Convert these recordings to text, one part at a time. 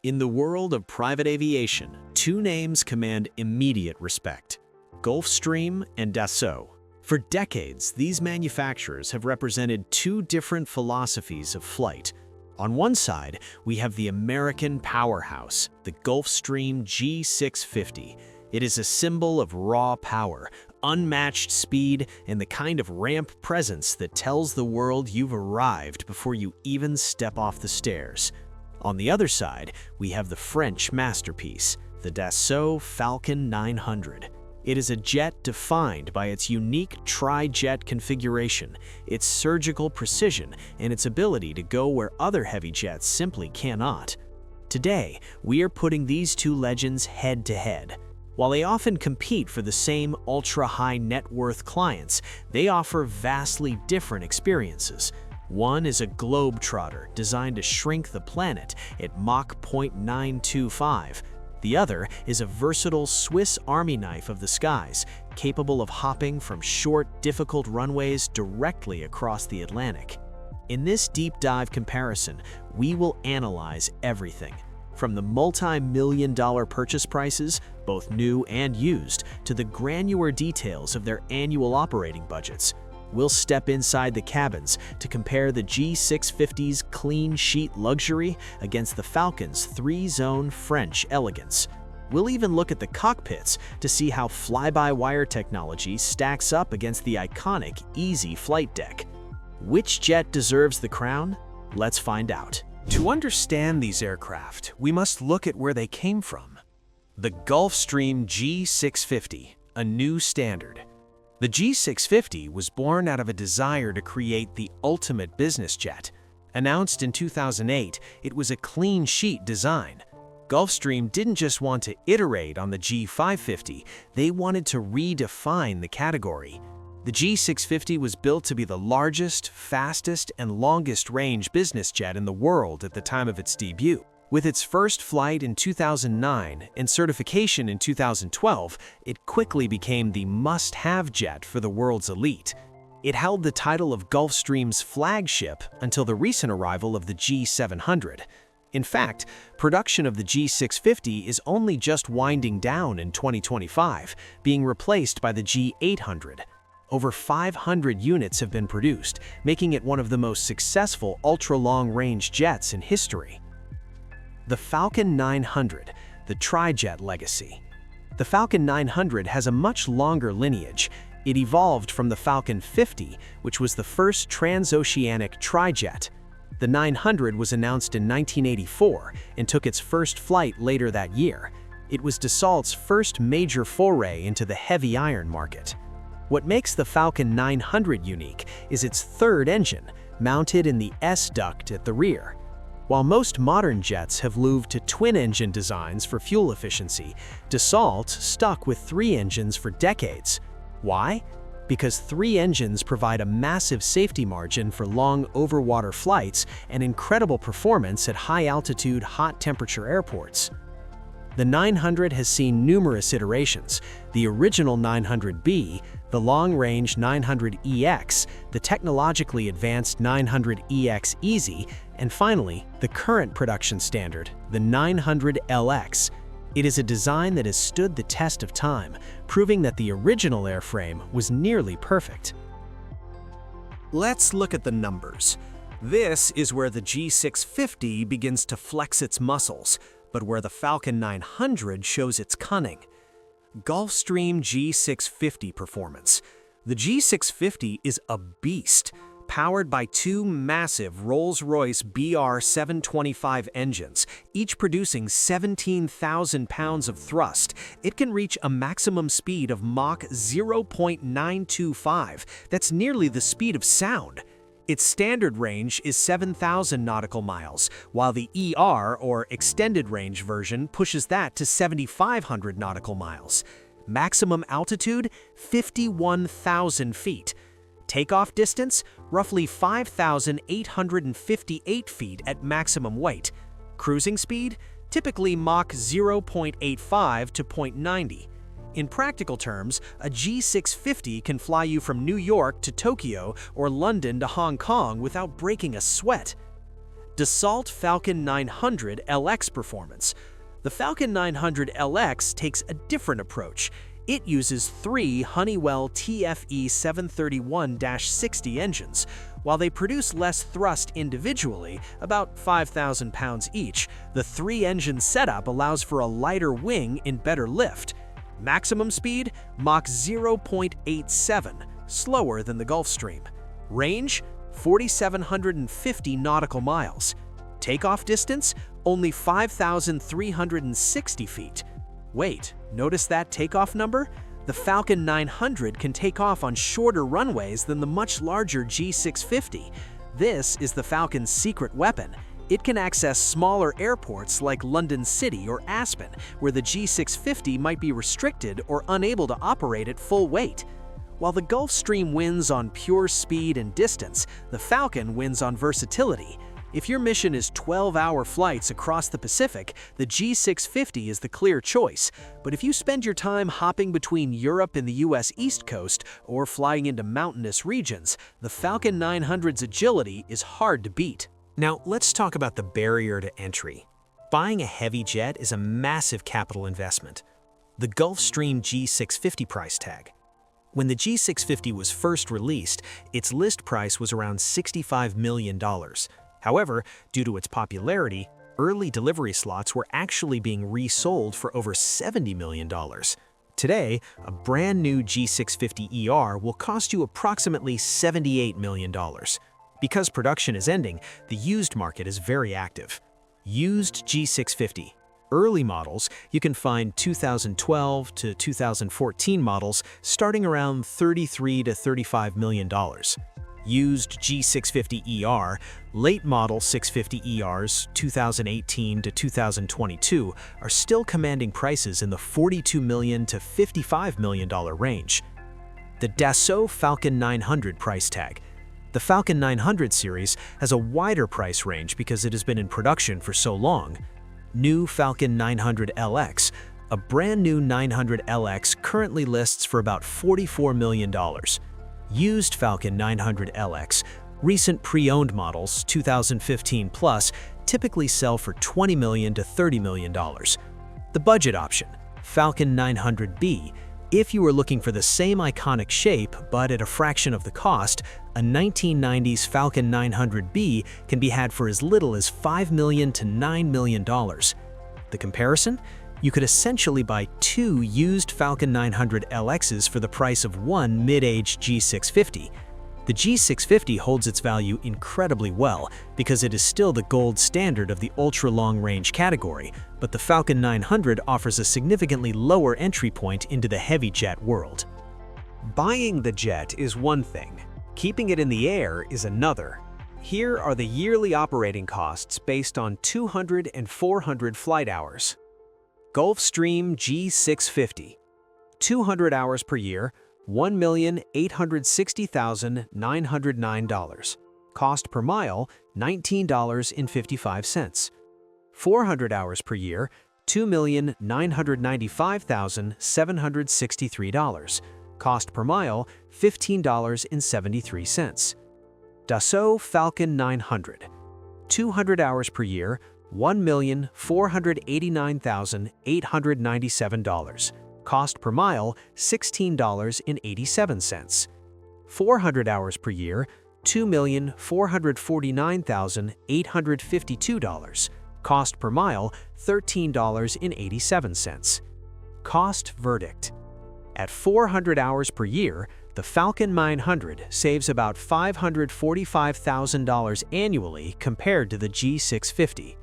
In the world of private aviation, two names command immediate respect: Gulfstream and Dassault. For decades, these manufacturers have represented two different philosophies of flight. On one side, we have the American powerhouse, the Gulfstream G650. It is a symbol of raw power, unmatched speed, and the kind of ramp presence that tells the world you've arrived before you even step off the stairs. On the other side, we have the French masterpiece, the Dassault Falcon 900. It is a jet defined by its unique trijet configuration, its surgical precision, and its ability to go where other heavy jets simply cannot. Today, we are putting these two legends head-to-head. While they often compete for the same ultra-high net worth clients, they offer vastly different experiences. One is a globetrotter designed to shrink the planet at Mach 0.925. The other is a versatile Swiss Army knife of the skies, capable of hopping from short, difficult runways directly across the Atlantic. In this deep dive comparison, we will analyze everything, from the multi-million-dollar purchase prices, both new and used, to the granular details of their annual operating budgets. We'll step inside the cabins to compare the G650's clean sheet luxury against the Falcon's three-zone French elegance. We'll even look at the cockpits to see how fly-by-wire technology stacks up against the iconic Easy flight deck. Which jet deserves the crown? Let's find out. To understand these aircraft, we must look at where they came from. The Gulfstream G650, a new standard. The G650 was born out of a desire to create the ultimate business jet. Announced in 2008, it was a clean sheet design. Gulfstream didn't just want to iterate on the G550, they wanted to redefine the category. The G650 was built to be the largest, fastest, and longest-range business jet in the world at the time of its debut. With its first flight in 2009 and certification in 2012, it quickly became the must-have jet for the world's elite. It held the title of Gulfstream's flagship until the recent arrival of the G700. In fact, production of the G650 is only just winding down in 2025, being replaced by the G800. Over 500 units have been produced, making it one of the most successful ultra-long-range jets in history. The Falcon 900, the trijet legacy. The Falcon 900 has a much longer lineage. It evolved from the Falcon 50, which was the first transoceanic trijet. The 900 was announced in 1984 and took its first flight later that year. It was Dassault's first major foray into the heavy iron market. What makes the Falcon 900 unique is its third engine, mounted in the S-duct at the rear. While most modern jets have moved to twin-engine designs for fuel efficiency, Dassault stuck with three engines for decades. Why? Because three engines provide a massive safety margin for long overwater flights and incredible performance at high-altitude, hot-temperature airports. The 900 has seen numerous iterations: the original 900B, the long-range 900EX, the technologically advanced 900EX Easy, and finally, the current production standard, the 900LX. It is a design that has stood the test of time, proving that the original airframe was nearly perfect. Let's look at the numbers. This is where the G650 begins to flex its muscles, but where the Falcon 900 shows its cunning. Gulfstream G650 performance. The G650 is a beast, powered by two massive Rolls-Royce BR725 engines, each producing 17,000 pounds of thrust. It can reach a maximum speed of Mach 0.925. That's nearly the speed of sound. Its standard range is 7,000 nautical miles, while the ER, or extended range version, pushes that to 7,500 nautical miles. Maximum altitude, 51,000 feet. Takeoff distance, roughly 5,858 feet at maximum weight. Cruising speed, typically Mach 0.85 to 0.90. In practical terms, a G650 can fly you from New York to Tokyo or London to Hong Kong without breaking a sweat. Dassault Falcon 900 LX performance. The Falcon 900 LX takes a different approach. It uses 3 Honeywell TFE 731-60 engines. While they produce less thrust individually, about 5,000 pounds each, the 3-engine setup allows for a lighter wing and better lift. Maximum speed, Mach 0.87, slower than the Gulfstream. Range, 4,750 nautical miles. Takeoff distance, only 5,360 feet. Wait, notice that takeoff number? The Falcon 900 can take off on shorter runways than the much larger G650. This is the Falcon's secret weapon. It can access smaller airports like London City or Aspen, where the G650 might be restricted or unable to operate at full weight. While the Gulfstream wins on pure speed and distance, the Falcon wins on versatility. If your mission is 12-hour flights across the Pacific, the G650 is the clear choice. But if you spend your time hopping between Europe and the US East Coast or flying into mountainous regions, the Falcon 900's agility is hard to beat. Now, let's talk about the barrier to entry. Buying a heavy jet is a massive capital investment. The Gulfstream G650 price tag. When the G650 was first released, its list price was around $65 million. However, due to its popularity, early delivery slots were actually being resold for over $70 million. Today, a brand new G650ER will cost you approximately $78 million. Because production is ending, the used market is very active. Used G650. Early models, you can find 2012 to 2014 models starting around $33 to $35 million. Used G650ER, late model 650ERs 2018 to 2022 are still commanding prices in the $42 million to $55 million range. The Dassault Falcon 900 price tag. The Falcon 900 series has a wider price range because it has been in production for so long. New Falcon 900 LX. A brand new 900 LX currently lists for about $44 million. Used Falcon 900 LX, recent pre-owned models, 2015 plus, typically sell for $20 million to $30 million. The budget option, Falcon 900B. If you are looking for the same iconic shape, but at a fraction of the cost, a 1990s Falcon 900B can be had for as little as $5 million to $9 million. The comparison? You could essentially buy 2 used Falcon 900 LXs for the price of one mid-age G650. The G650 holds its value incredibly well because it is still the gold standard of the ultra-long-range category, but the Falcon 900 offers a significantly lower entry point into the heavy jet world. Buying the jet is one thing. Keeping it in the air is another. Here are the yearly operating costs based on 200 and 400 flight hours. Gulfstream G650, 200 hours per year, $1,860,909. Cost per mile, $19.55. 400 hours per year, $2,995,763. Cost per mile, $15.73. Dassault Falcon 900, 200 hours per year, $1,489,897. Cost per mile, $16.87. 400 hours per year, $2,449,852. Cost per mile, $13.87. Cost verdict. At 400 hours per year, the Falcon 900 saves about $545,000 annually compared to the G650.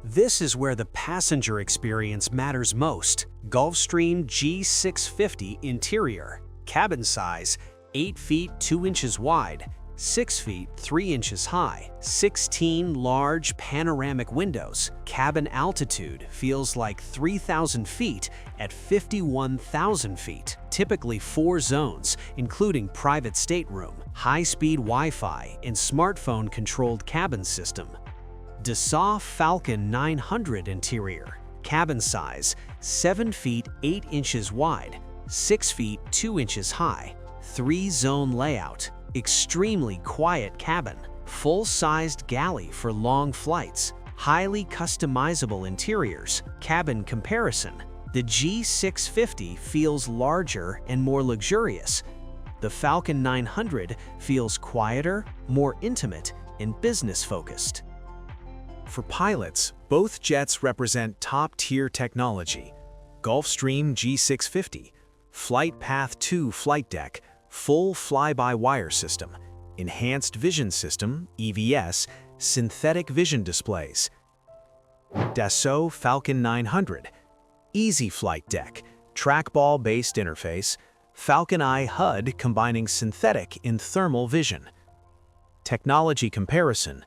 This is where the passenger experience matters most. Gulfstream G650 interior. Cabin size, 8 feet 2 inches wide, 6 feet 3 inches high, 16 large panoramic windows. Cabin altitude feels like 3,000 feet at 51,000 feet. Typically 4 zones, including private stateroom, high-speed Wi-Fi, and smartphone-controlled cabin system. Dassault Falcon 900 interior. Cabin size, 7 feet 8 inches wide, 6 feet 2 inches high, 3-zone layout, extremely quiet cabin, full-sized galley for long flights, highly customizable interiors, cabin comparison. The G650 feels larger and more luxurious. The Falcon 900 feels quieter, more intimate, and business-focused. For pilots, both jets represent top-tier technology. Gulfstream G650, Flight Path 2 flight deck, full fly-by-wire system, enhanced vision system, EVS, synthetic vision displays. Dassault Falcon 900, easy flight deck, trackball-based interface, Falcon Eye HUD combining synthetic and thermal vision. Technology comparison,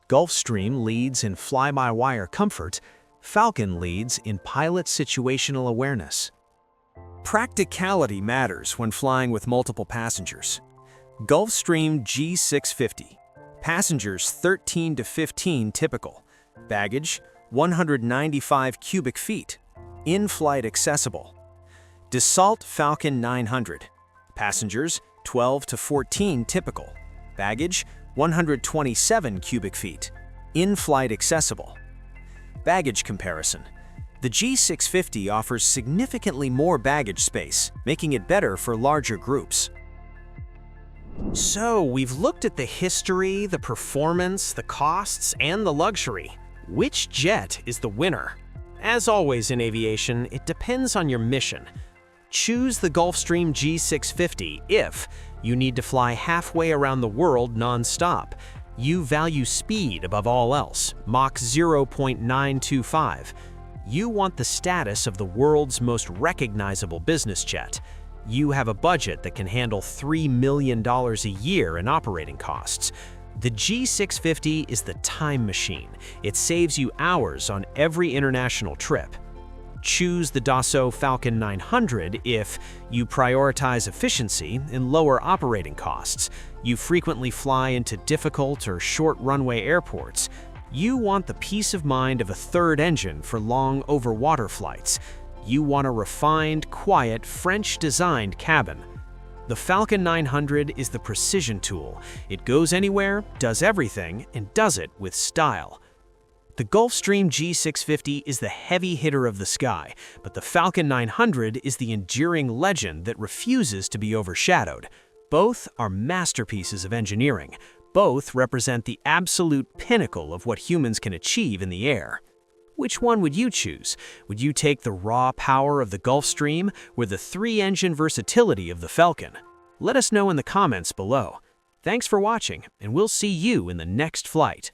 Gulfstream leads in fly-by-wire comfort, Falcon leads in pilot situational awareness. Practicality matters when flying with multiple passengers. Gulfstream G650, passengers 13 to 15 typical, baggage 195 cubic feet, in-flight accessible. Dassault Falcon 900, passengers 12 to 14 typical, baggage 127 cubic feet, in-flight accessible. Baggage comparison. The G650 offers significantly more baggage space, making it better for larger groups. So, we've looked at the history, the performance, the costs, and the luxury. Which jet is the winner? As always in aviation, it depends on your mission. Choose the Gulfstream G650 if you need to fly halfway around the world non-stop. You value speed above all else, Mach 0.925. You want the status of the world's most recognizable business jet. You have a budget that can handle $3 million a year in operating costs. The G650 is the time machine. It saves you hours on every international trip. Choose the Dassault Falcon 900 if you prioritize efficiency and lower operating costs. You frequently fly into difficult or short runway airports. You want the peace of mind of a third engine for long over-water flights. You want a refined, quiet, French-designed cabin. The Falcon 900 is the precision tool. It goes anywhere, does everything, and does it with style. The Gulfstream G650 is the heavy hitter of the sky, but the Falcon 900 is the enduring legend that refuses to be overshadowed. Both are masterpieces of engineering. Both represent the absolute pinnacle of what humans can achieve in the air. Which one would you choose? Would you take the raw power of the Gulfstream or the three-engine versatility of the Falcon? Let us know in the comments below. Thanks for watching, and we'll see you in the next flight.